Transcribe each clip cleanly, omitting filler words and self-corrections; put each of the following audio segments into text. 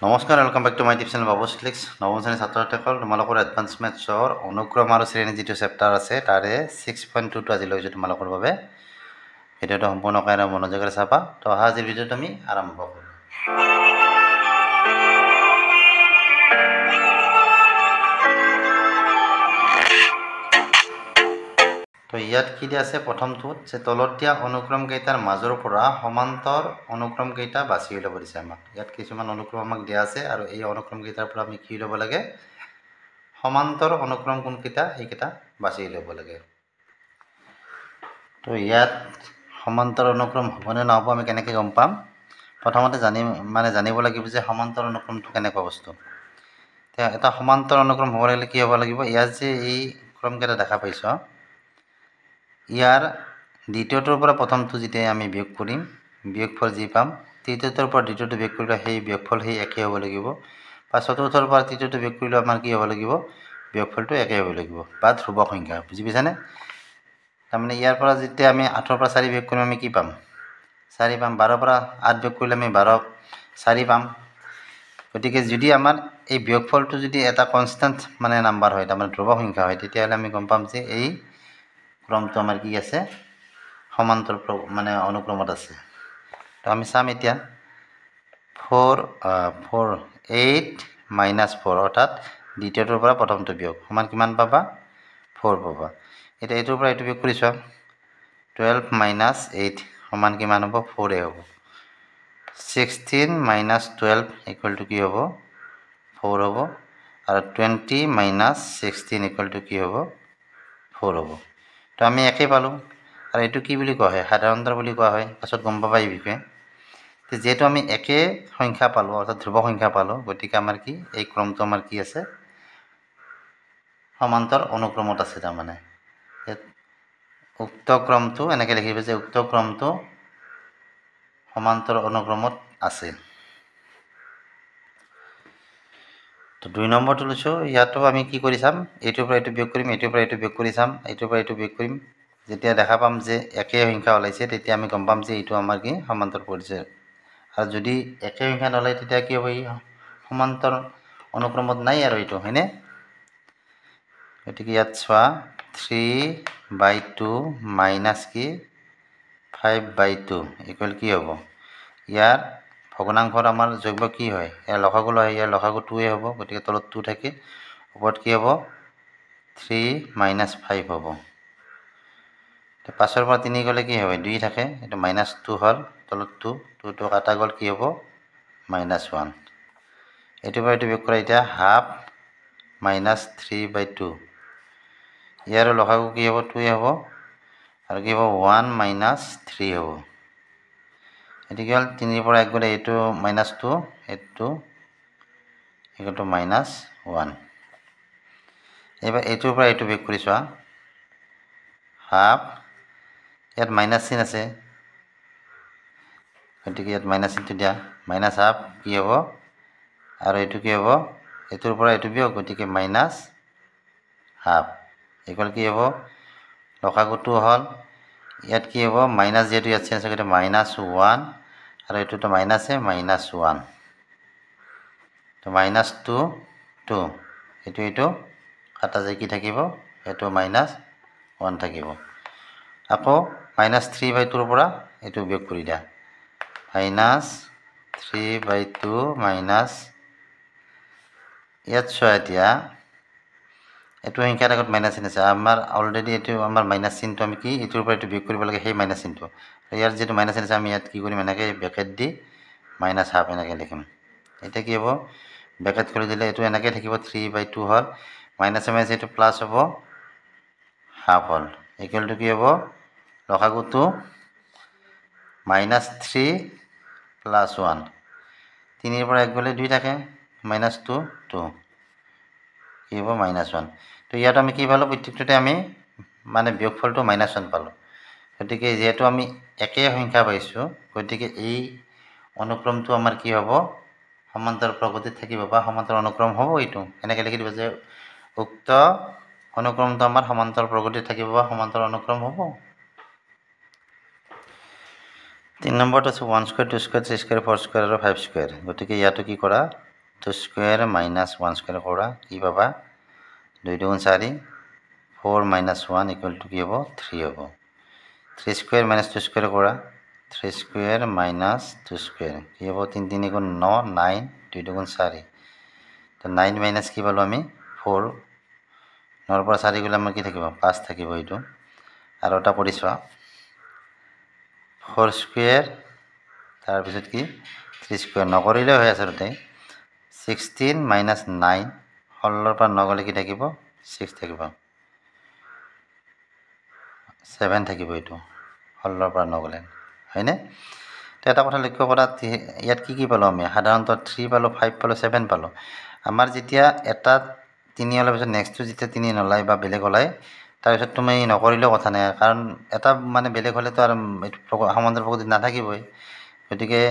নমস্কাৰ, welcome back to my tips and Babu's clicks. নৱম শ্ৰেণীৰ ছাত্ৰ ছাত্ৰীসকল, তোমালোকৰ এডভান্স মেথছৰ অনুক্ৰম আৰু শ্ৰেণী যিটো চেপ্টাৰ আছে তাৰে 6.2টো আজি লৈছোঁ তোমালোকৰ বাবে। ভিডিঅ'টো সম্পূৰ্ণকৈ মনোযোগেৰে চাবা। তো অহা আজিৰ ভিডিঅ'টো আমি আৰম্ভ কৰোঁ। তো ইয়াত কি দিয়া আছে, প্ৰথমটোত যে তলত দিয়া অনুক্ৰম কেইটাৰ মাজৰ পৰা সমান্তৰ অনুক্ৰম কেইটা বাছি ল'ব দিছে আমাক। ইয়াত কিছুমান অনুক্ৰম আমাক দিয়া আছে আৰু এই অনুক্ৰম কেইটাৰ পৰা আমি কি ল'ব লাগে, সমান্তৰ অনুক্ৰম কোনকেইটা সেইকেইটা বাছি ল'ব লাগে। তো ইয়াত সমান্তৰ অনুক্ৰম হ'বনে নহ'ব আমি কেনেকৈ গম পাম? প্ৰথমতে জানিব লাগিব যে সমান্তৰ অনুক্ৰমটো কেনেকুৱা বস্তু। এটা সমান্তৰ অনুক্ৰম হ'ব লাগিলে কি হ'ব লাগিব, ইয়াত যে এই ক্ৰমকেইটা দেখা পাইছ, ইয়াৰ দ্বিতীয়টোৰ পৰা প্ৰথমটো যেতিয়া আমি বিয়োগ কৰিম, বিয়োগফল যি পাম, তৃতীয়টোৰ পৰা দ্বিতীয়টো বিয়োগ কৰিলে সেই বিয়োগফল সেই একেই হ'ব লাগিব, বা চতুৰ্থৰ পৰা তৃতীয়টো বিয়োগ কৰিলে আমাৰ কি হ'ব লাগিব, বিয়োগফলটো একেই হ'ব লাগিব, বা ধ্ৰুৱ সংখ্যা। বুজি পাইছানে? তাৰমানে ইয়াৰ পৰা যেতিয়া আমি 8ৰ পৰা 4 বিয়োগ কৰিম আমি কি পাম, 4 পাম। 12ৰ পৰা 8 বিয়োগ কৰিলে আমি 4 পাম। গতিকে যদি আমাৰ এই বিয়োগফলটো যদি এটা কনষ্টেণ্ট নাম্বাৰ হয়, তাৰমানে ধ্ৰুৱ সংখ্যা হয়, তেতিয়াহ'লে আমি গম পাম যে এই ক্ৰমটো আমাৰ কি আছে, সমান্তৰ অনুক্ৰমত আছে। তো আমি চাম এতিয়া 8 - 4 অৰ্থাৎ দ্বিতীয়টোৰ পৰা প্ৰথমটো বিয়োগ সমান কিমান পাবা, 4 পাবা। এতিয়া এইটোৰ পৰা এইটো বিয়োগ কৰি চোৱা, 12 - 8 সমান কিমান হ'ব, 4 হ'ব। 16 - 12 = কি হ'ব, 4 হ'ব। আৰু 20 - 16 = কি হ'ব, 4 হ'ব। তো আমি একেই পালোঁ। আৰু এইটো কি বুলি কোৱা হয়, সাধাৰণতৰ বুলি কোৱা হয়, পাছত গম পাবা এই বিষয়ে। যিহেতু আমি একে সংখ্যা পালোঁ অৰ্থাৎ ধ্ৰুৱ সংখ্যা পালোঁ, গতিকে আমাৰ কি এই ক্ৰমটো আমাৰ কি আছে, সমান্তৰ অনুক্ৰমত আছে। তাৰমানে উক্ত ক্ৰমটো এনেকৈ লিখিব যে উক্ত ক্ৰমটো সমান্তৰ অনুক্ৰমত আছে। তো 2 নম্বৰটো লৈছোঁ, ইয়াতো আমি কি কৰি চাম, এইটোৰ পৰা এইটো বিয়োগ কৰিম, এইটোৰ পৰা এইটো বিয়োগ কৰি চাম, এইটোৰ পৰা এইটো বিয়োগ কৰিম। যেতিয়া দেখা পাম যে একে সংখ্যা ওলাইছে, তেতিয়া আমি গম পাম যে এইটো আমাৰ কি সমান্তৰ পৰিছে। আৰু যদি একে সংখ্যা নোলায় তেতিয়া কি হ'ব, ই সমান্তৰ অনুক্ৰমত নাই আৰু এইটো, হয়নে? গতিকে ইয়াত চোৱা 3/2 মাইনাছ কি 5/2 = কি হ'ব, ইয়াৰ ভগ্নাংশৰ আমাৰ যোগ্য কি হয়, ইয়াৰ লসাগু হয়, ইয়াৰ লসাগু 2 হ'ব। গতিকে তলত 2 থাকে, ওপৰত কি হ'ব, 3 - 5 হ'ব। 5ৰ পৰা 3 গ'লে কি হ'ব, 2 থাকে, এইটো -2 হ'ল, তলত 2 কাটা গ'ল, কি হ'ব, -1। এইটোৰ পৰা এইটো বিয়োগ কৰা, এতিয়া ½ - 3/2, ইয়াৰ লসাগু কি হ'ব, 2 হ'ব। আৰু কি হ'ব, 1 - 3 হ'ব। এইটো কি হ'ল, 3ৰ পৰা 1 গ'লে এইটো -2, এইটো = -1। এইবাৰ এইটোৰ পৰা এইটো বিয়োগ কৰি চোৱা, ½ ইয়াত মাইনাছ চিন আছে, গতিকে ইয়াত মাইনাছ চিনটো দিয়া, -½ কি হ'ব, আৰু এইটো কি হ'ব, এইটোৰ পৰা এইটো বিয়োগ, গতিকে -½ কি হ'ব, লসাগু 2 হ'ল। ইয়াত কি হ'ব, মাইনাছ যিহেতু ইয়াত চেঞ্জ হৈ -1, আৰু এইটোতো মাইনাছে, -1। তো -2, 2, এইটো কাটা যায়, কি থাকিব, এইটো -1 থাকিব। আকৌ -3/2ৰ পৰা এইটো বিয়োগ কৰি দিয়া, -3/2 মাইনাছ, ইয়াত চোৱা এতিয়া এইটো সংখ্যাৰ আগত মাইনাছ চিন আছে, আমাৰ অলৰেডি এইটো আমাৰ মাইনাছ চিনটো আমি কি এইটোৰ পৰা এইটো বিয়োগ কৰিব লাগে, সেই মাইনাছ চিনটো। ইয়াৰ যিটো মাইনাছ চিন আছে আমি ইয়াত কি কৰিম, এনেকৈ ব্ৰেকেট দি -½ এনেকৈ লিখিম। এতিয়া কি হ'ব, ব্ৰেকেট খুলি দিলে এইটো এনেকৈ থাকিব, 3/2 হ'ল, মাইনাছে মাইনাছে এইটো প্লাছ হ'ব, ½ হ'ল, = কি হ'ব, লসাগুটো -3 + 1, 3ৰ পৰা 1 গ'লে 2 থাকে, -2, 2, কি হ'ব, -1। তো ইয়াত আমি কি পালোঁ, প্ৰত্যেকটোতে আমি বিয়োগফলটো -1 পালোঁ। গতিকে যিহেতু আমি একে সংখ্যা পাইছোঁ, গতিকে এই অনুক্ৰমটো আমাৰ কি হ'ব, সমান্তৰ প্ৰগতিত থাকিব, বা সমান্তৰ অনুক্ৰম হ'ব। এইটো এনেকৈ লিখি দিব যে উক্ত অনুক্ৰমটো আমাৰ সমান্তৰ প্ৰগতিত থাকিব, বা সমান্তৰ অনুক্ৰম হ'ব। 3 নম্বৰটো আছে 1² 2² 3² 4² আৰু 5²। গতিকে ইয়াতো কি কৰা, 2 স্কোয়ার মাইনাস 1 স্কোয়ার করা কি পাবা 2 2 4 4 minus 1 equal to কি হবো 3 হবো 3 স্কোয়ার মাইনাস 2 স্কোয়ার করা 3 স্কোয়ার মাইনাস 2 স্কোয়ার কি হবো 3 3 গুণ 9 9 2 2 গুণ 4 তো 9 মাইনাস কি পালো আমি 4 9 পৰা 4 গ'লে আমাৰ কি থাকিব 5 থাকিব এইটো আৰু এটা কৰি চোৱা 4 স্কোয়াৰ তাৰপিছত কি 3 স্কোয়াৰ নকৰিলে হৈ আছে ৰতে 16 minus 9 16 পৰা 9 গ'লে কি থাকিব 6 থাকিব 7 থাকিব এইটো 16 পৰা 9 গ'লে হয়নে তো এটা কথা লক্ষ্য কৰা ইয়াত কি পালো আমি সাধাৰণতে 3 পালো 5 পালো 7 পালো আমাৰ যেতিয়া এটা 3 হ'লে পিছত নেক্সটটো যেতিয়া 3 নলাই বা বেলেগ ওলাই তাৰপিছত তুমি নকৰিলেও কথা নাই কাৰণ এটা মানে বেলেগ হ'লে তো আৰু সমান্তৰাল প্ৰকৃতিত নাথাকিবই গতিকে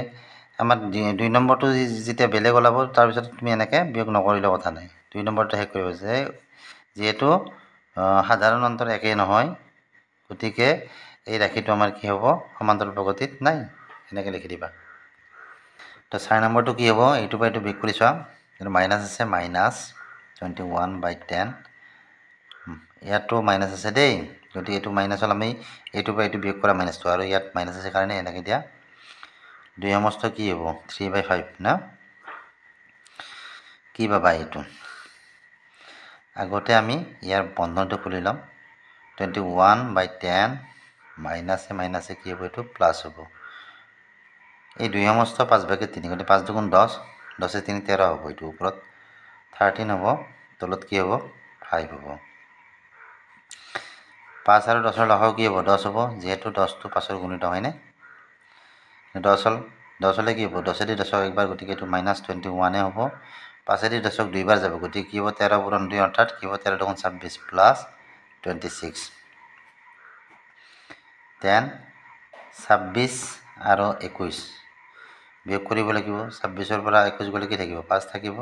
আমাৰ 2 নম্বৰটো যেতিয়া বেলেগ ওলাব তাৰপিছত তুমি এনেকৈ বিয়োগ নকৰিলেও কথা নাই 2 নম্বৰটো শেষ কৰিব যে যেহেতু সাধাৰণ অন্তৰ একেই নহয় গতিকে এই ৰাশিটো আমাৰ কি হ'ব সমান্তৰাল প্ৰকৃতিত নাই এনেকৈ লিখি দিবা তো 4 নম্বৰটো কি হ'ব এইটো পৰা এইটো বিয়োগ কৰি চোৱা এইটো মাইনাছ আছে মাইনাছ 21/10 ইয়াতো মাইনাছ আছে দেই গতিকে এইটো মাইনাছ হ'ল আমি এইটো পৰা এইটো বিয়োগ কৰা মাইনাছটো আৰু ইয়াত মাইনাছ আছে কাৰণে এনেকৈ দিয়া 2 সমস্ত কি হ'ব 3/5 না কি পাবা এইটো আগতে আমি ইয়াৰ বন্ধনটো খুলি ল'ম 21/10 মাইনাছে মাইনাছে কি হ'ব এইটো প্লাছ হ'ব এই 2 সমস্ত 5/3 গতিকে 5 2 10 10 3 13 হ'ব এইটো ওপৰত 13 হ'ব তলত কি হ'ব 5 হ'ব 5 আৰু 10 লগাও কি হ'ব 10 হ'ব যেহেতু 10টো 5ৰ গুণিত হয়নে 10 হ'ল 10 হ'লে কি হ'ব 10 দি 10 একবাৰ গতিকে এইটো -21 হ'ব 5 দি 10 দুইবাৰ যাব গতিকে কি হ'ব 13 পূৰণ 2 অৰ্থাৎ কি হ'ব 13 2 26 প্লাছ 26 10 26 আৰু 21 বিয়োগ কৰিব লাগিব 26ৰ পৰা 21 গ'লে কি থাকিব 5 থাকিব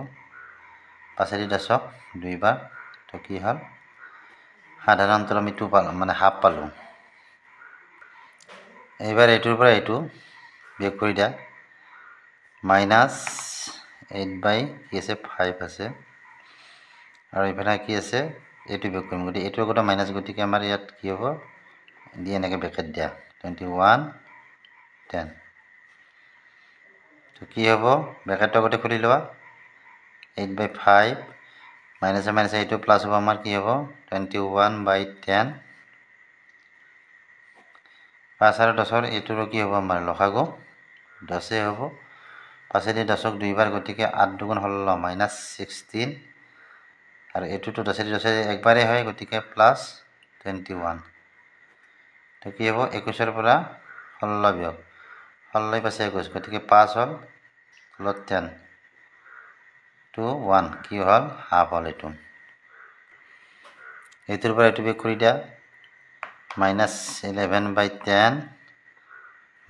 5 দি 10 দুইবাৰ তো কি হ'ল সাধাৰণ অন্তৰ আমি 2 পালোঁ মানে হাফ পালোঁ এইবাৰ এইটোৰ পৰা এইটো বিয়োগ কৰি দিয়া -8/কি আছে 5 আছে আৰু এইফালে কি আছে এইটো বিয়োগ কৰিম গতিকে এইটোৰ আগতে মাইনাছ গতিকে আমাৰ ইয়াত কি হ'ব দি এনেকৈ ব্ৰেকেট দিয়া 21/10 তো কি হ'ব ব্ৰেকেটটো আগতে খুলি লোৱা 8/5 মাইনাছে মাইনাছে এইটো প্লাছ হ'ব আমাৰ কি হ'ব 21/10 5 আৰু 10 এইটোৰো কি হ'ব আমাৰ লসাগু 10 হ'ব 5 দি 10 দুইবাৰ গতিকে 8 2 16 -16 আৰু এইটোতো 10 দি 10 একবাৰেই হয় গতিকে প্লাছ 21 তো কি হ'ব 21ৰ পৰা 16 বিয়োগ 16 পাছে 21 গতিকে 5 হ'ল তলত 10 2 1 কি হ'ল হাফ হ'ল এইটোৰ পৰা এইটো বিয়োগ কৰি দিয়া -11/10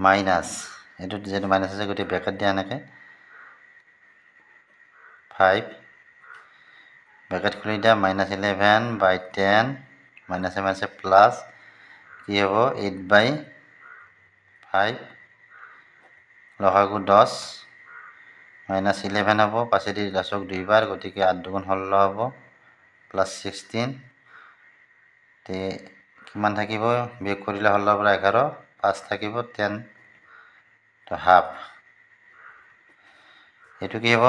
মাইনাছ এইটো যেটো মাইনাছ আছে গতিকে ব্ৰেকেট দিয়া এনেকৈ 5 ব্ৰেকেট খুলি দিয়া -11/10 মাইনাছে মাইনাছে প্লাছ কি হ'ব 8/5 লসাগু 10 -11 হ'ব 5 দি 10 দুইবাৰ গতিকে 8 2 16 হ'ব প্লাছ 16 তে কিমান থাকিব বিয়োগ কৰিলে 16 পৰা 11 5 থাকিব 10 তো হাফ এইটো কি হ'ব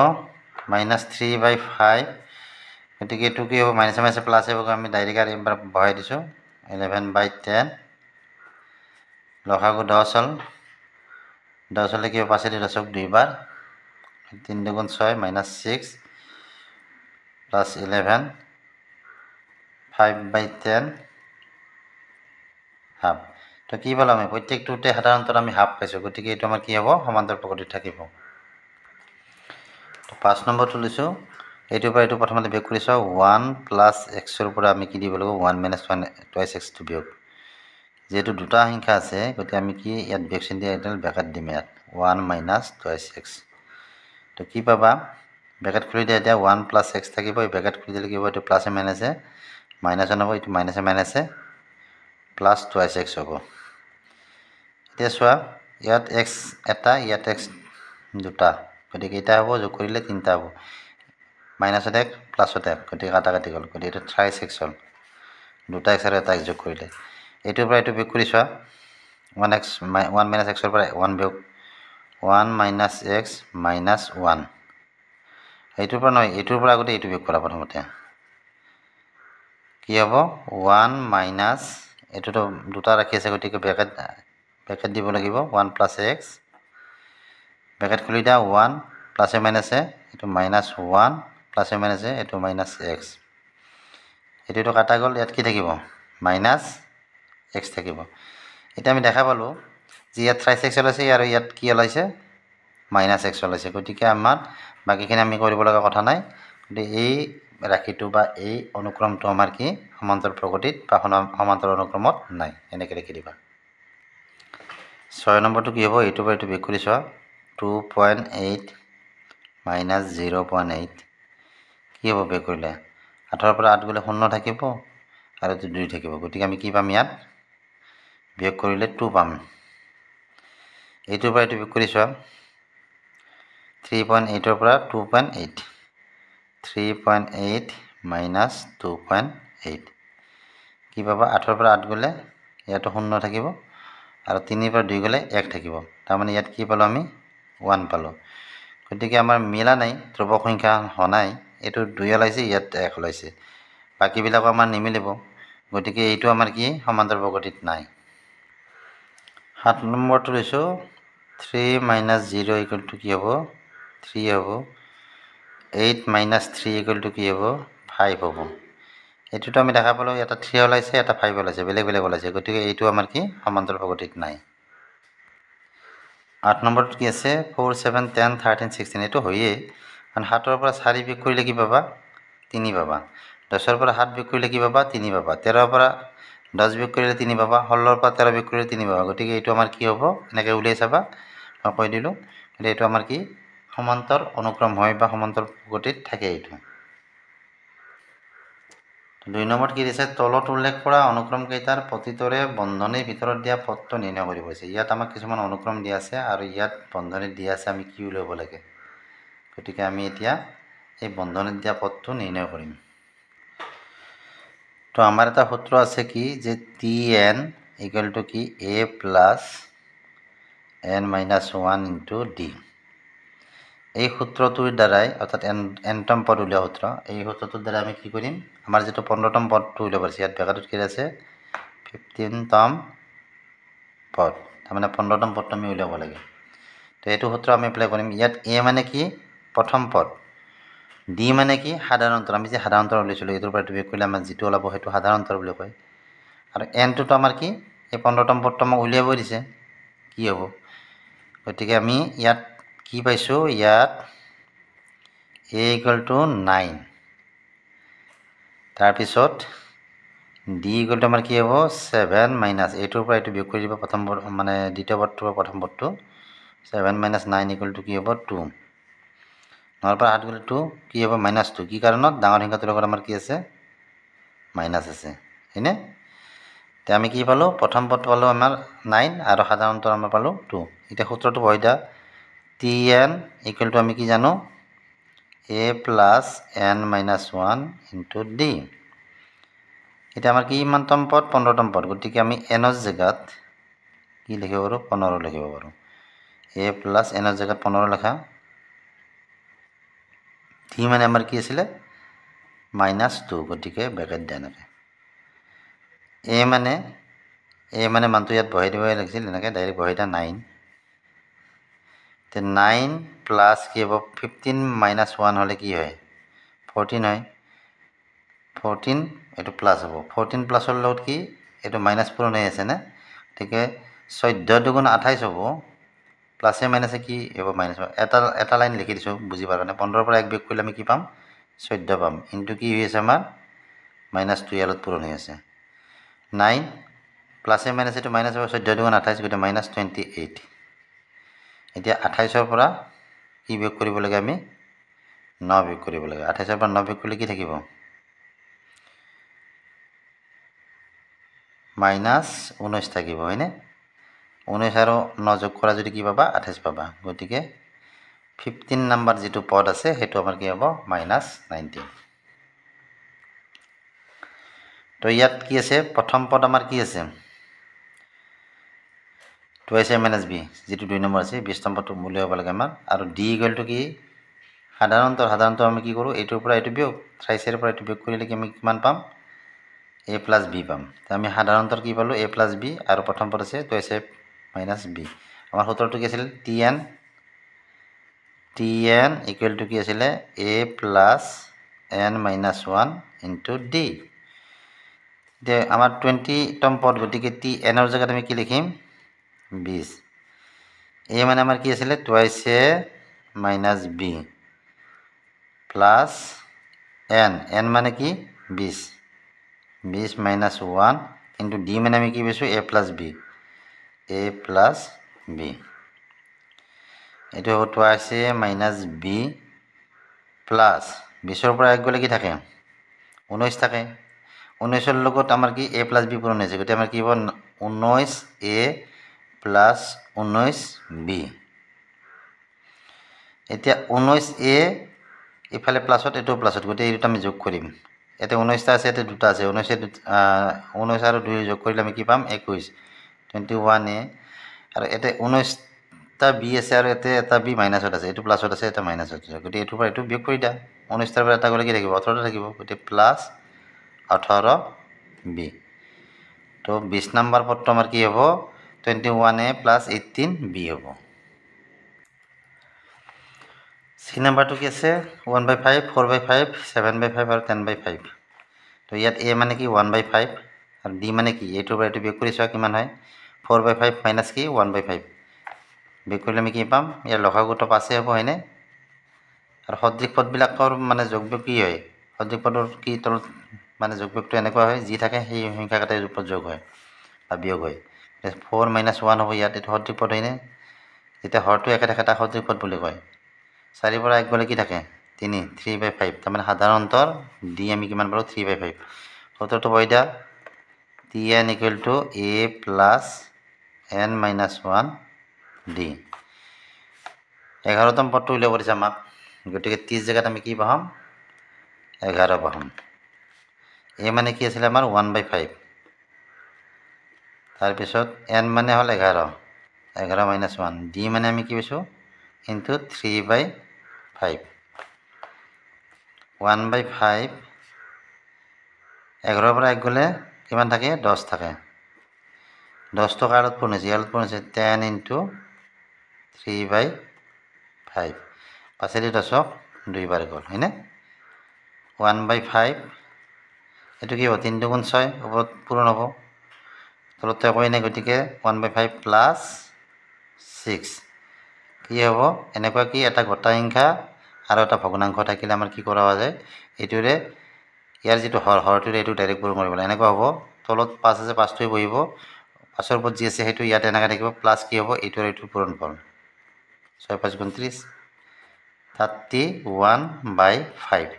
-3/5 গতিকে এইটো কি হ'ব মাইনাছে মাইনাছে প্লাছ হ'ব আমি ডাইৰেক্ট আৰু এবাৰ বহাই দিছোঁ 11/10 লসাগু 10 হ'ল 10 হ'লে কি হ'ব 5 দি 10 দুইবাৰ 3 2 6 -6 প্লাছ 11 5/10 হাফ তো কি পালোঁ আমি প্ৰত্যেকটোতে সাধাৰণতে আমি হাফ পাইছোঁ গতিকে এইটো আমাৰ কি হ'ব সমান্তৰাল প্ৰকৃতিত থাকিব তো 5 নম্বৰটো লৈছোঁ এইটোৰ পৰা এইটো প্ৰথমতে বিয়োগ কৰি চাওঁ 1 + xৰ পৰা আমি কি দিব লাগিব 1 - 1 2x টো বিয়োগ যেহেতু দুটা সংখ্যা আছে গতিকে আমি কি ইয়াত বিয়োগ চিন দিয়া এডাল ব্ৰেকেট দিম ইয়াত 1 - 2x তো কি পাবা ব্ৰেকেট খুলি দিয়া এতিয়া 1 + x থাকিব এই ব্ৰেকেট খুলি দিলে কি হ'ব এইটো প্লাছে মাইনাছে মাইনাছ হ'ব এইটো মাইনাছে মাইনাছে প্লাছ 2x হ'ব এতিয়া চোৱা ইয়াত x এটা ইয়াত x দুটা গতিকে এটা হ'ব, যোগ কৰিলে 3টা হ'ব, মাইনাছত 1 প্লাছত 1, গতিকে কাটা কাটি গ'ল, গতিকে এইটো থ্ৰাইছ এক্স হ'ল, 2টা এক্স আৰু 1টা এক্স যোগ কৰিলে। এইটোৰ পৰা এইটো বিয়োগ কৰি চোৱা, 1 মাইনাছ এক্সৰ পৰা 1 বিয়োগ, 1 মাইনাছ এক্স মাইনাছ 1, এইটোৰ পৰা নহয়, এইটোৰ পৰা আগতে এইটো বিয়োগ কৰা প্ৰথমতে, কি হ'ব 1 মাইনাছ, এইটোতো 2টা ৰাখি আছে, গতিকে ব্ৰেকেট দিব লাগিব, 1 প্লাছ এক্স, ব্ৰেকেট খুলি দিয়া, 1 প্লাছে মাইনাছে, এইটো মাইনাছ 1 প্লাছে মাইনাছে, এইটো মাইনাছ এক্স, এইটো কাটা গ'ল, ইয়াত কি থাকিব মাইনাছ এক্স থাকিব। এতিয়া আমি দেখা পালোঁ যে ইয়াত থ্ৰাইছ এক্স ওলাইছে আৰু ইয়াত কি ওলাইছে মাইনাছ এক্স ওলাইছে, গতিকে আমাৰ বাকীখিনি আমি কৰিব লগা কথা নাই। গতিকে এই ৰাশিটো বা এই অনুক্ৰমটো আমাৰ কি সমান্তৰ প্ৰগতিত বা সমান্তৰ অনুক্ৰমত নাই, এনেকৈ লিখি দিবা। 6 নম্বৰটো কি হ'ব, এইটোৰ পৰা এইটো বিয়োগ কৰি চোৱা, 2.8 মাইনাছ 0.8, কি হ'ব বিয়োগ কৰিলে, 8ৰ পৰা 8 গ'লে 0 থাকিব আৰু এইটো 2 থাকিব, গতিকে আমি কি পাম, ইয়াত বিয়োগ কৰিলে 2 পাম। এইটোৰ পৰা এইটো বিয়োগ কৰি চোৱা, 3.8ৰ পৰা 2.8, 3.8 মাইনাছ 2.8, কি পাবা, 8ৰ পৰা 8 গ'লে ইয়াতো 0 থাকিব আৰু 3ৰ পৰা 2 গ'লে 1 থাকিব, তাৰমানে ইয়াত কি পালোঁ আমি 1 পালোঁ। গতিকে আমাৰ মিলা নাই, ধ্ৰুৱ সংখ্যা হোৱা নাই, এইটো 2 ওলাইছে, ইয়াত 1 ওলাইছে, বাকীবিলাকো আমাৰ নিমিলিব, গতিকে এইটো আমাৰ কি সমান্তৰ প্ৰগতিত নাই। 7 নম্বৰটো লৈছোঁ, 3 মাইনাছ 0 ইকুৱেল টু কি হ'ব 3 হ'ব, 8 মাইনাছ 3 ইকুৱেল টু কি হ'ব 5 হ'ব। এইটোতো আমি দেখা পালোঁ, এটা 3 ওলাইছে, এটা 5 ওলাইছে, বেলেগ বেলেগ ওলাইছে, গতিকে এইটো আমাৰ কি সমান্তৰ প্ৰগতিত নাই। 8 নম্বৰটো কি আছে, 4, 7, 10, 13, 16, এইটো হয়েই, কাৰণ 7ৰ পৰা 4 বিয়োগ কৰিলে কি পাবা 3 পাবা, 10ৰ পৰা 7 বিয়োগ কৰিলে কি পাবা 3 পাবা, 13ৰ পৰা 10 বিয়োগ কৰিলে 3 পাবা, 16ৰ পৰা 13 বিয়োগ কৰিলে 3 পাবা, গতিকে এইটো আমাৰ কি হ'ব, এনেকৈ উলিয়াই চাবা, মই কৈ দিলোঁ, গতিকে এইটো আমাৰ কি সমান্তৰ অনুক্ৰম হয় বা সমান্তৰ প্ৰগতিত থাকে এইটো। 2 নম্বৰত কি দিছে, তলত উল্লেখ কৰা অনুক্ৰমকেইটাৰ প্ৰতিটোৰে বন্ধনীৰ ভিতৰত দিয়া পদটো নিৰ্ণয় কৰিব দিছে। ইয়াত আমাক কিছুমান অনুক্ৰম দিয়া আছে আৰু ইয়াত বন্ধনীত দিয়া আছে, আমি কি উলিয়াব লাগে, গতিকে আমি এতিয়া এই বন্ধনীত দিয়া পদটো নিৰ্ণয় কৰিম। তো আমাৰ এটা সূত্র আছে কি যে Tn ইকুয়াল টু কি a plus n minus 1 into d। এই সূত্ৰটোৰ দ্বাৰাই অৰ্থাৎ nতম পদ উলিওৱা সূত্ৰ, এই সূত্ৰটোৰ দ্বাৰা আমি কি কৰিম, আমাৰ যেটো 15তম পদটো উলিয়াব পাৰিছে, ইয়াত ব্ৰেকেটত কি আছে 15তম পদ, তাৰমানে 15তম পদটো আমি উলিয়াব লাগে। তো এইটো সূত্ৰ আমি এপ্লাই কৰিম। ইয়াত a মানে কি প্ৰথম পদ, d মানে কি সাধাৰণতৰ, আমি যে সাধাৰণতৰ উলিয়াইছিলোঁ, এইটোৰ পৰা বিয়োগ কৰিলে আমাৰ যেটো ওলাব সেইটো সাধাৰণতৰ বুলি কয়, আৰু nটোতো আমাৰ কি এই 15তম পদটো আমাক উলিয়াবই দিছে, কি হ'ব, গতিকে আমি ইয়াত কি পাইছোঁ, ইয়াত a ইকুয়াল টু 9, তাৰপিছত d ইকুয়াল টু আমাৰ কি হ'ব 7 মাইনাছ, এইটোৰ পৰা এইটো বিয়োগ কৰি দিব, প্ৰথম মানে দ্বিতীয় পদটোৰ পৰা প্ৰথম পদটো, 7 মাইনাছ 9 ইকুয়াল টু কি হ'ব 2, 9ৰ পৰা 8 গ'লে 2, কি হ'ব মাইনাছ 2, কি কাৰণত ডাঙৰ সংখ্যাটোৰ লগত আমাৰ কি আছে মাইনাছ আছে, হয়নে। তে আমি কি পালোঁ, প্ৰথম পদটো পালোঁ আমাৰ 9 আৰু সাধাৰণতৰ আমাৰ পালোঁ 2। এতিয়া সূত্ৰটো বহাই দিয়া, Tn ইকুয়াল টু আমি কি জানো a plus n minus 1 into d। এটা আমার কি মানতম পদ 15তম পদ, গতিকে আমি n এর জায়গাত কি লিখিব পারো 15 লিখিব পারো, a প্লাস n এর জায়গাত 15 লেখা, d মানে আমার কি আছিল -2, গতিকে ব্ৰেকেট দিয়া এনেকৈ, a মানে মানটো ইয়াত বহাই দিব লাগিছিল, এনেকৈ ডাইৰেক্ট বহাই দিয়া 9, তে 9 প্লাস কি হ'ব 15 মাইনাস 1 হলে কি হয় 14 হয়, 14 এইটো প্লাস হ'ব, 14 প্লাসৰ লগত কি এইটো মাইনাস পূৰণ হৈ আছে না, গতিকে 14 দুগুণ 28 হ'ব, প্লাসে মাইনাসে কি হ'ব মাইনাস, এটা লাইন লিখি দিছোঁ বুজি পাৰ কাৰণে, 15ৰ পৰা 1 বিয়োগ কৰিলে আমি কি পাম 14 পাম, ইনটু কি হৈ আছে আমাৰ -2 ইয়ালত পূৰণ হৈ আছে, 9 প্লাসে মাইনাসে এইটো মাইনাস হ'ব, 14 দুগুণ 28 গতিকে -28। এতিয়া 28ৰ পৰা কি বিয়োগ কৰিব লাগে, আমি 9 বিয়োগ কৰিব লাগে, 28ৰ পৰা 9 বিয়োগ কৰিলে কি থাকিব -19 থাকিব, হয়নে, 19 আৰু 9 যোগ কৰা যদি কি পাবা 28 পাবা, গতিকে 15 নাম্বাৰ যেটো পদ আছে হেতু আমাৰ কি হ'ব -19 তো ইয়াত কি আছে প্ৰথম পদ আমাৰ কি আছে 2a - b যেটো 2 নম্বৰ আছে 20 নম্বৰটো মূল্য হ'ব লাগে আমাৰ আৰু d = কি সাধাৰণত আমি কি কৰো এইটোৰ পৰা এইটো বিয়োগ 3 ৰ পৰা এইটো বিয়োগ কৰিলে কি আমি কিমান পাম a + b পাম তো আমি সাধাৰণতৰ কি পালো a + b আৰু প্ৰথম পদ আছে 2a - b আমাৰ সূত্ৰটো কি আছিল tn = কি আছিল a + n - 1 * d যে আমাৰ 20 তম পদ গতিকে tn ৰ জায়গাত আমি কি লিখিম 20 a মানে আমাৰ কি আছিল 2a - b plus n মানে কি 20 20 - 1 into d মানে আমি কি পাইছো a + b এটো হ'ব 2a - b plus 20 ৰ পৰা এক গলে কি থাকে 19 থাকে 19 ৰ লগত আমাৰ কি a + b পূৰণ হৈছে গতি আমাৰ কি হ'ব 19a + 19b এতিয়া 19a ইফালে প্লাসত এটো প্লাসত গতি এইটো আমি যোগ কৰিম এতে 19 টা আছে এতে দুটা আছে 19 আৰু 2 যোগ কৰিলে আমি কি পাম 21 21a আৰু এতে 19 টা b আছে আৰু এতে এটা b মাইনাসত আছে এটো প্লাসত আছে এটা মাইনাসত আছে গতি এটোৰ পৰা এটো বিয়োগ কৰি দা 19 টাৰ পৰা এটা গলে কি থাকিব 18 টা থাকিব গতি প্লাস 18b তো 20 নম্বৰ পদটো আমাৰ কি হ'ব 21a + 18b হ'ব C নাম্বাৰটো কি আছে 1/5 4/5 7/5 আৰু 10/5 তো ইয়াত a মানে কি 1/5 আৰু d মানে কি এইটোৰ পৰা এইটো বিয়োগ কৰি চোৱা কিমান হয় 4/5 মাইনাস কি 1/5 বিয়োগ কৰিলে আমি কি পাম ইয়াৰ লসাগুটো 5 হ'ব হয়নে আৰু সদৃশ পদবিলাকৰ মানে যোগবিয়োগ কি হয় সদৃশ পদৰ কি তলত মানে যোগবিয়োগটো এনেকুৱা হয় যি থাকে সেই সংখ্যাকেইটাৰ ওপৰত যোগ হয় বা বিয়োগ হয় 4 - 1 হ'ব ইয়াত এটা সদৃশ পদ হয়নে যেতিয়া হৰটো একে থাকে এটা সদৃশ পদ বুলি কয় 4 পৰা 1 গলে কি থাকে 3 3/5 তাৰ মানে সাধাৰণতৰ d আমি কিমান পালো 3/5 সূত্ৰটো বৈ দিয়া tn = a + n - 1 d 11তম পদটো উলিয়াব দিছে আমাক গতিকে 30 জায়গাত আমি কি পাম 11 পাম a মানে কি আছিল আমাৰ 1/5 তাৰ পিছত n মানে হল 11 11 - 1 d মানে আমি কি পাইছো into 3/5 1/5 11 পৰা 1 গলে কিমান থাকে 10 থাকে 10 তো কাৰত পূৰ্ণ হৈছে 10 into 3/5 পাছেদি 10ক 2 বাৰ গল হয়নে 1/5 এটো কি হ'ব 3 * 6 ওপৰত পূৰণ হ'ব তলতে একো নাই গতিকে 1/5 + 6 কি হ'ব এনেকুৱা কি এটা গোটা সংখ্যা আৰু এটা ভগ্নাংশ থাকিলে আমাৰ কি কৰা হয় এটোৰে ইয়াৰ যেটো হৰটোৰে এটো ডাইৰেক্ট পূৰণ কৰিব লাগে এনেকুৱা হ'ব তলত 5 আছে 5টোই বহিব 5ৰ ওপৰত যি আছে হেতু ইয়াত এনেকা থাকিব প্লাস কি হ'ব এটোৰ এটো পূৰণফল 6 × 5 = 30 31/5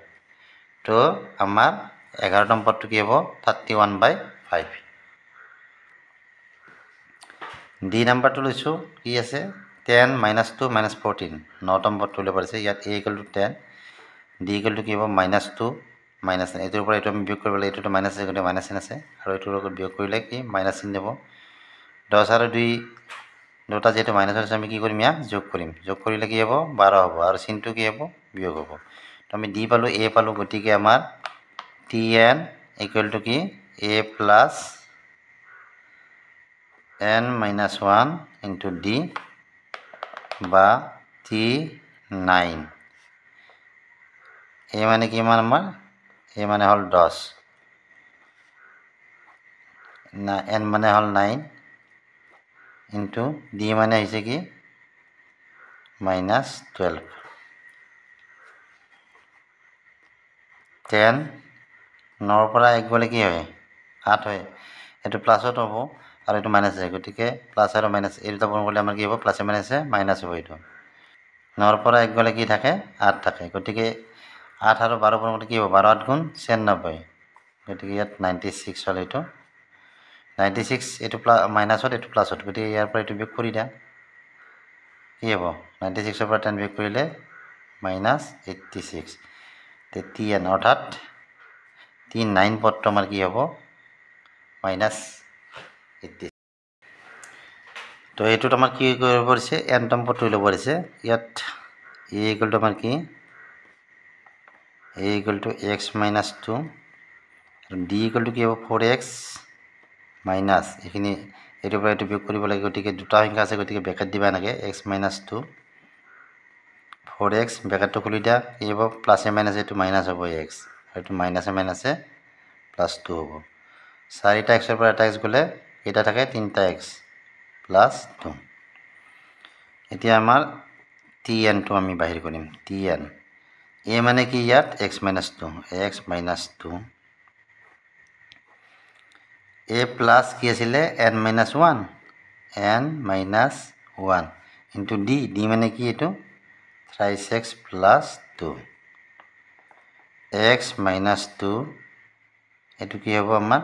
তো আমাৰ 11তম পদটো কি হ'ব 31/5 ডি নাম্বাৰটো লৈছো কি আছে 10 - 2 - 14 9তম পদটো লৈ পৰিছে ইয়াত a = 10 d = কি হ'ব -2 -9 এটোৰ পৰা এটো আমি বিয়োগ কৰিব লাগে এটোটো মাইনাস আছে গতে মাইনাস চিন আছে আৰু এটোৰ লগত বিয়োগ কৰিলে কি মাইনাস চিন দেব 10 আৰু 2 দুটা যেটো মাইনাস আছে আমি কি কৰিম ইয়া যোগ কৰিলে কি হ'ব 12 হ'ব আৰু চিনটো কি হ'ব বিয়োগ হ'ব তো আমি d পালো a পালো গতিকে আমাৰ tn = কি a + n - 1 into d বা t9 a মানে কি মান আমাৰ a মানে হল 10 না n মানে হল 9 into d মানে হৈছে কি -12 10 9 পৰা 1 গলে কি হয় 8 হয় এটো প্লাসত হ'ব আৰু এটো মাইনাস আছে গতিকে প্লাস আৰু মাইনাস এই দুটা পূৰণ কৰিলে আমাৰ কি হ'ব প্লাসে মাইনাসে মাইনাস হ'ব এটো 9 পৰা 1 গলে কি থাকে 8 থাকে গতিকে 8 আৰু 12 পূৰণ কৰিলে কি হ'ব 12 × 8 = 96 গতিকে ইয়াত 96 হল এটো 96 এটো মাইনাসত এটো প্লাসত গতিকে ইয়াৰ পৰা এটো বিয়োগ কৰি দিয়া কি হ'ব 96 পৰা 10 বিয়োগ কৰিলে -86 তে tn অৰ্থাৎ t9 পদটো আমাৰ কি হ'ব -80 তো এইটোত আমাৰ কি কৰিব পৰিছে n তম পদটো ল'ব পৰিছে ইয়াত a = আমাৰ কি a = x - 2 আৰু d = কি হ'ব 4x মাইনাছ এইখিনি এইটোৰ পৰা এইটো বিয়োগ কৰিব লাগে গতিকে দুটা সংখ্যা আছে গতিকে ব্ৰেকেট দিবা এনেকৈ x - 2 4x ব্ৰেকেটটো খুলি দিয়া কি হ'ব প্লাছে মাইনাছে এইটো মাইনাছ হ'ব x আৰু এইটো মাইনাছে মাইনাছে +2 হ'ব 4টা x ৰ পৰা এটা x গ'লে কেইটা থাকে 3টা x +2 এতিয়া আমাৰ tn টো আমি বাহিৰ কৰিম tn a মানে কি ইয়াত x - 2 a প্লাছ কি আছিলে n - 1 ইনটু d মানে কি এইটো 3x + 2 x - 2 এইটো কি হ'ব আমাৰ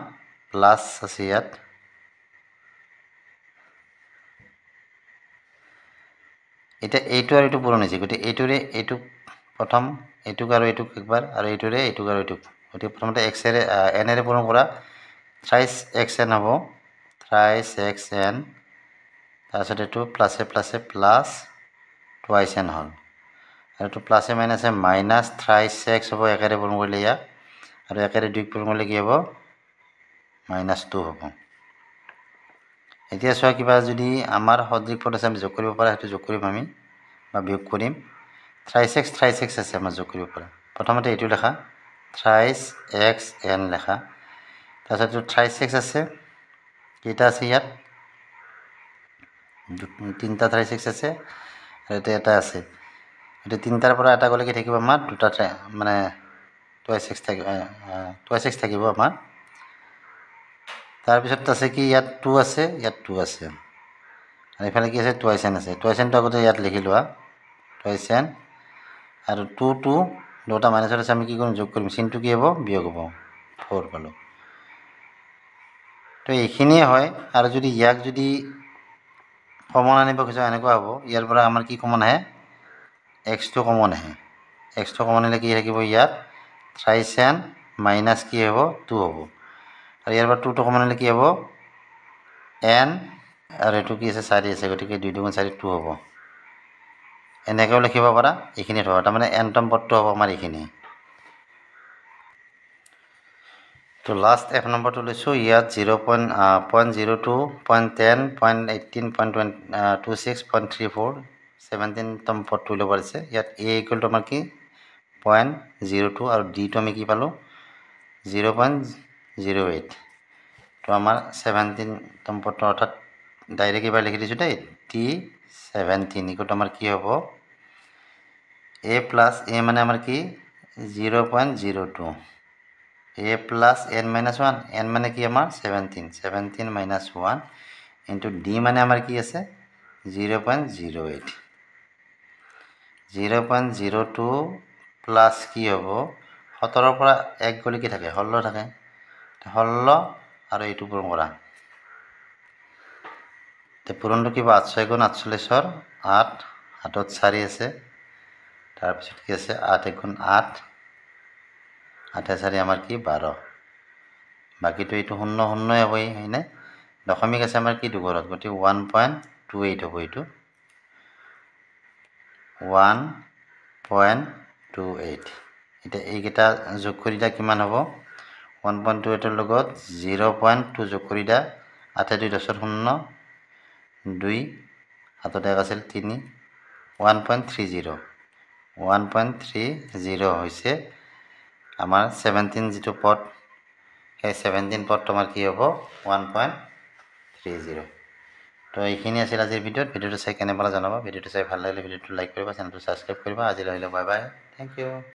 প্লাছ আছে ইয়াত এতিয়া এইটো আৰু এইটো পূৰণ হৈছে গতিকে এইটোৰে এইটো প্ৰথম এইটোক আৰু এইটোক একবাৰ আৰু এইটোৰে এইটোক আৰু এইটোক গতিকে প্ৰথমতে x এৰে n এৰে পূৰণ কৰা 3xn হ'ব 3xn তাৰপিছত এইটো প্লাছে প্লাছে প্লাছ 2n হ'ল আৰু এইটো প্লাছে মাইনাছে মাইনাছ 3x হ'ব একেৰে পূৰণ কৰিলে ইয়াক আৰু একেৰে 2 পূৰণ কৰিলে কি হ'ব -2 হ'ব এতিয়া চোৱা কিবা যদি আমাৰ সদৃশ পদ আছে আমি যোগ কৰিব পৰা সেইটো যোগ কৰিম আমি বা বিয়োগ কৰিম 3x আছে আমাৰ যোগ কৰিব পৰা প্ৰথমতে এইটো লেখা 3xn লেখা তাৰপিছত 3x আছে কেইটা আছে ইয়াত 3টা 3x আছে আৰু এটা আছে এইটো 3টাৰ পৰা এটা গ'লে কি থাকিব আমাৰ দুটা মানে 2x থাকিব আমাৰ তাৰপিছত আছে কি ইয়াত 2 আছে ইয়াত 2 আছে আৰু এইফালে কি আছে 2n আছে 2nটো আগতে ইয়াত লিখি লোৱা 2n আৰু 2 দুটা মাইনাছত আছে আমি কি কৰিম যোগ কৰিম চিনটো কি হ'ব বিয়োগ হ'ব 4 পালোঁ তো এইখিনিয়ে হয় আৰু যদি ইয়াক যদি কমন আনিব খোজা এনেকুৱা হ'ব ইয়াৰ পৰা আমাৰ কি কমন আহে x টো কমন আহে x টো কমন আনিলে কি থাকিব ইয়াত 3n মাইনাছ কি হ'ব 2 হ'ব আৰু ইয়াৰ পৰা 2 টো কমন আনিলে কি হ'ব n আৰু এইটো কি আছে 4 আছে গতিকে 2 × 4 2 হ'ব এনেকৈও লিখিব পাৰা এইখিনিত হ'ব তাৰমানে n তম পদটো হ'ব আমাৰ এইখিনি তো লাষ্ট f নম্বৰটো লৈছোঁ ইয়াত 0.02 0.10 0.18 0.26 0.34 17 তম পদটো ল'ব পাৰিছে ইয়াত a = আমাৰ কি 0.02 আৰু d টো আমি কি পালোঁ 0.08 তো আমাৰ 17 তম পদটো অৰ্থাৎ ডাইৰেক্ট এবাৰ লিখি দিছোঁ দেই t17 = আমাৰ কি হ'ব a + a মানে আমাৰ কি 0.02 a plus n minus 1 n মানে কি আমাৰ 17 minus 1 into d মানে আমাৰ কি আছে 0.08 0.02 plus কি হ'ব 17 পৰা 1 গ'লে কি থাকে 16 থাকে 16 আৰু এইটো পূৰণ কৰা তে পূৰণটো কিবা 8 6 × 48 8 হাতত 4 আছে তাৰপিছত কি আছে 8 × 8 8 4 আমাৰ কি 12 বাকিটো এইটো 0 0 হ'বই হয়নে দশমিক আছে আমাৰ কি দুঘৰত গতিকে 1.28 হ'ব এইটো 1.28 এতিয়া এইকেইটা যোগ কৰি দিয়া কিমান হ'ব 1.28 ৰ লগত 0.2 যোগ কৰি দিয়া 8 2 10 0 2 হাতত 1 আছিল 3 1.30 হৈছে আমাৰ 17 যিটো পদ সেই 17 পদটো আমাৰ কি হ'ব 1.30 তো এইখিনি আছিল আজিৰ ভিডিঅ'টো চাই কেনে পালা জনাবা ভিডিঅ'টো চাই ভাল লাগিলে ভিডিঅ'টো লাইক কৰিবা চেনেলটো ছাবস্ক্ৰাইব কৰিবা আজিলৈ বাই বাই থেংক ইউ